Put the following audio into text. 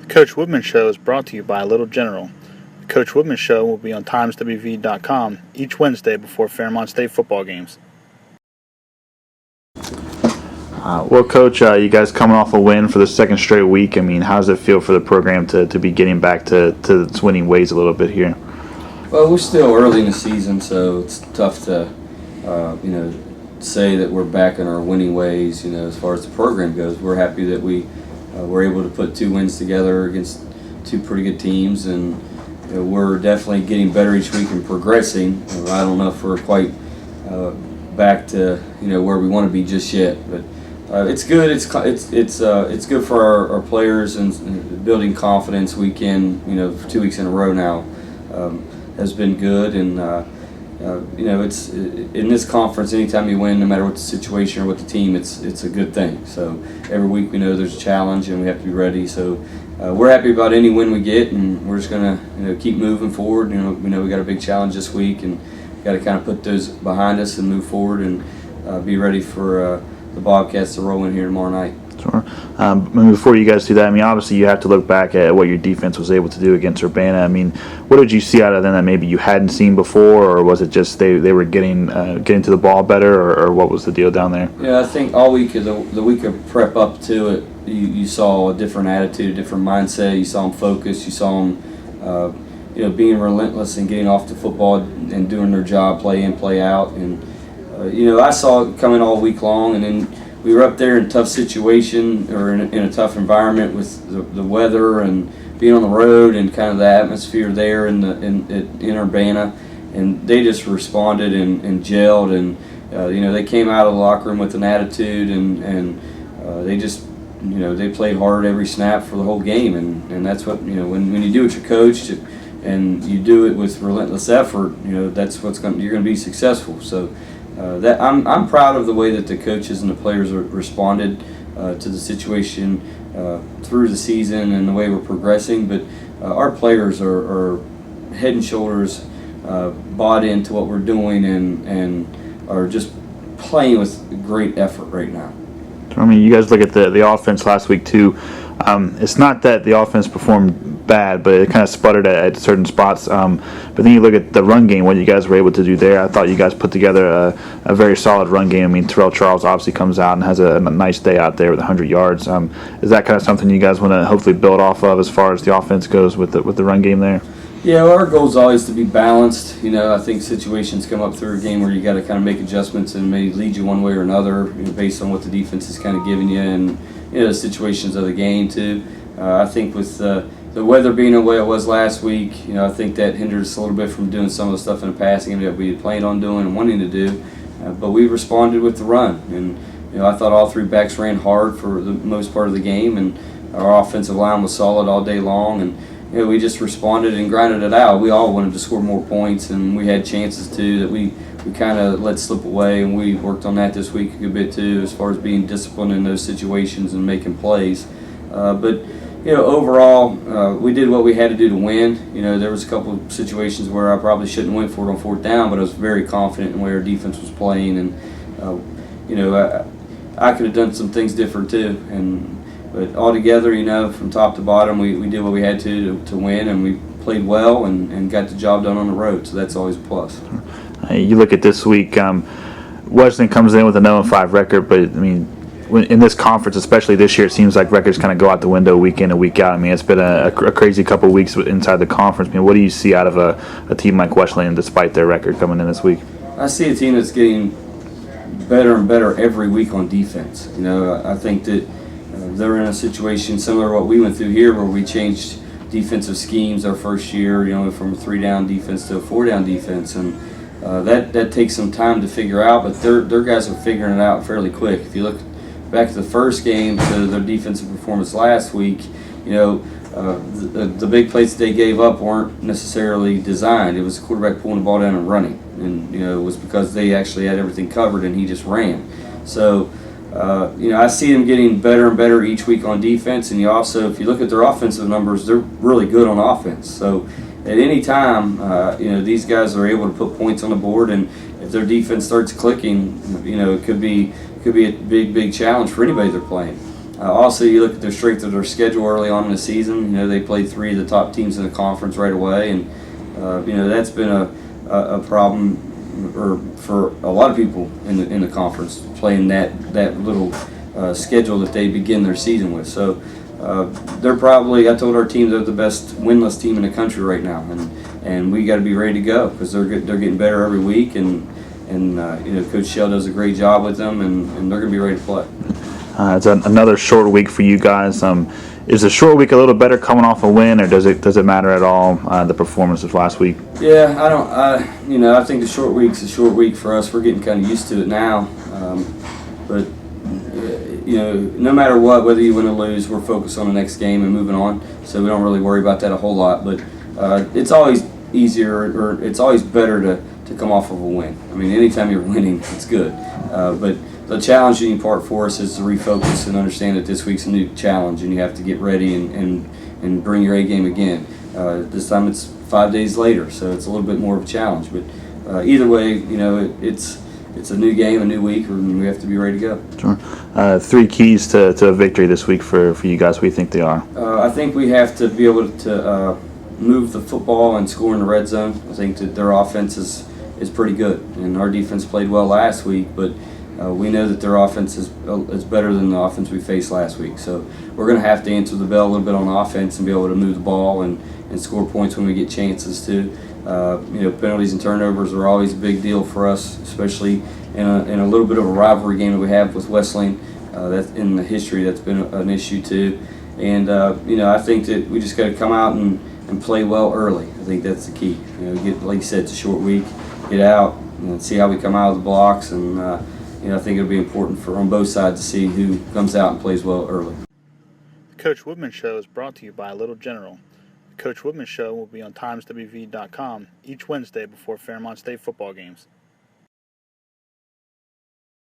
The Coach Woodman Show is brought to you by Little General. The Coach Woodman Show will be on timeswv.com each Wednesday before Fairmont State football games. Well, Coach, you guys coming off a win for the second straight week. I mean, how does it feel for the program to be getting back to its winning ways a little bit here? Well, we're still early in the season, so it's tough to, say that we're back in our winning ways. As far as the program goes, we're happy that we were able to put 2 wins together against 2 pretty good teams, and we're definitely getting better each week and progressing. I don't know if we're quite back to where we want to be just yet, but it's good. It's good for our players and building confidence. Week in, for 2 weeks in a row now has been good, and it's in this conference. Anytime you win, no matter what the situation or what the team, it's a good thing. So every week we know there's a challenge, and we have to be ready. So we're happy about any win we get, and we're just gonna keep moving forward. We know we got a big challenge this week, and got to kind of put those behind us and move forward and be ready for the Bobcats to roll in here tomorrow night. Sure. Before you guys do that, I mean, obviously you have to look back at what your defense was able to do against Urbana. I mean, what did you see out of them that maybe you hadn't seen before, or was it just they were getting to the ball better, or what was the deal down there? Yeah, I think all week of the week of prep up to it, you saw a different attitude, a different mindset. You saw them focused. You saw them, being relentless and getting off the football and doing their job, play in, play out. And I saw it coming all week long, and then we were up there in a tough situation or in a tough environment with the weather and being on the road and kind of the atmosphere there in Urbana, and they just responded and gelled, and they came out of the locker room with an attitude, and they just they played hard every snap for the whole game, and that's what when you do what you're coached and you do it with relentless effort, that's you're going to be successful. So. That I'm proud of the way that the coaches and the players responded to the situation through the season and the way we're progressing. But our players are head and shoulders bought into what we're doing and are just playing with great effort right now. I mean, you guys look at the offense last week too. It's not that the offense performed bad, but it kind of sputtered at certain spots. But then you look at the run game, what you guys were able to do there. I thought you guys put together a very solid run game. I mean, Terrell Charles obviously comes out and has a nice day out there with 100 yards. Is that kind of something you guys want to hopefully build off of as far as the offense goes with the run game there? Yeah, well, our goal is always to be balanced. I think situations come up through a game where you got to kind of make adjustments and may lead you one way or another, based on what the defense is kind of giving you and the situations of the game too. I think with the weather being the way it was last week, I think that hindered us a little bit from doing some of the stuff in the passing game that we had planned on doing and wanting to do. But we responded with the run, and I thought all 3 backs ran hard for the most part of the game, and our offensive line was solid all day long, and we just responded and grinded it out. We all wanted to score more points, and we had chances too that we kind of let slip away, and we worked on that this week a good bit too, as far as being disciplined in those situations and making plays. But overall, we did what we had to do to win. There was a couple of situations where I probably shouldn't went for it on 4th down, but I was very confident in where our defense was playing, and I could have done some things different too. But altogether, from top to bottom, we did what we had to win, and we played well and got the job done on the road. So that's always a plus. You look at this week, Wesleyan comes in with a 0-5 record, but I mean, in this conference, especially this year, it seems like records kind of go out the window week in and week out. I mean, it's been a crazy couple of weeks inside the conference. I mean, what do you see out of a team like Wesleyan despite their record coming in this week? I see a team that's getting better and better every week on defense. I think that they're in a situation similar to what we went through here, where we changed defensive schemes our first year, from a 3-down defense to a 4-down defense, and that takes some time to figure out, but their guys are figuring it out fairly quick. If you look back to the first game to their defensive performance last week, the big plays that they gave up weren't necessarily designed. It was the quarterback pulling the ball down and running, and it was because they actually had everything covered and he just ran. So I see them getting better and better each week on defense, and if you look at their offensive numbers, they're really good on offense. So at any time, these guys are able to put points on the board, and if their defense starts clicking, it could be a big challenge for anybody they're playing. Also, you look at their strength of their schedule early on in the season. They played 3 of the top teams in the conference right away, and that's been a problem for a lot of people in the conference, playing that little schedule that they begin their season with. So they're probably, I told our team, they're the best winless team in the country right now, and we got to be ready to go because they're getting better every week, and Coach Shell does a great job with them, and they're going to be ready to play. It's another short week for you guys. Is the short week a little better coming off a win, or does it matter at all, the performance of last week? Yeah, I think the short week's a short week for us. We're getting kind of used to it now, but no matter what, whether you win or lose, we're focused on the next game and moving on. So we don't really worry about that a whole lot. But it's always easier, or it's always better to come off of a win. I mean, anytime you're winning, it's good. But the challenging part for us is to refocus and understand that this week's a new challenge, and you have to get ready and bring your A game again. This time it's 5 days later, so it's a little bit more of a challenge. But either way, it's a new game, a new week, and we have to be ready to go. Sure. 3 keys to a victory this week for you guys. What do you think they are? I think we have to be able to move the football and score in the red zone. I think that their offense is pretty good, and our defense played well last week, but we know that their offense is better than the offense we faced last week. So we're going to have to answer the bell a little bit on offense and be able to move the ball and score points when we get chances to. Penalties and turnovers are always a big deal for us, especially in a little bit of a rivalry game that we have with Wesleyan. That's in the history, that's been an issue too. And I think that we just got to come out and play well early. I think that's the key. Like you said, it's a short week. Get out and see how we come out of the blocks, and I think it'll be important on both sides to see who comes out and plays well early. The Coach Woodman Show is brought to you by Little General. The Coach Woodman Show will be on timeswv.com each Wednesday before Fairmont State football games.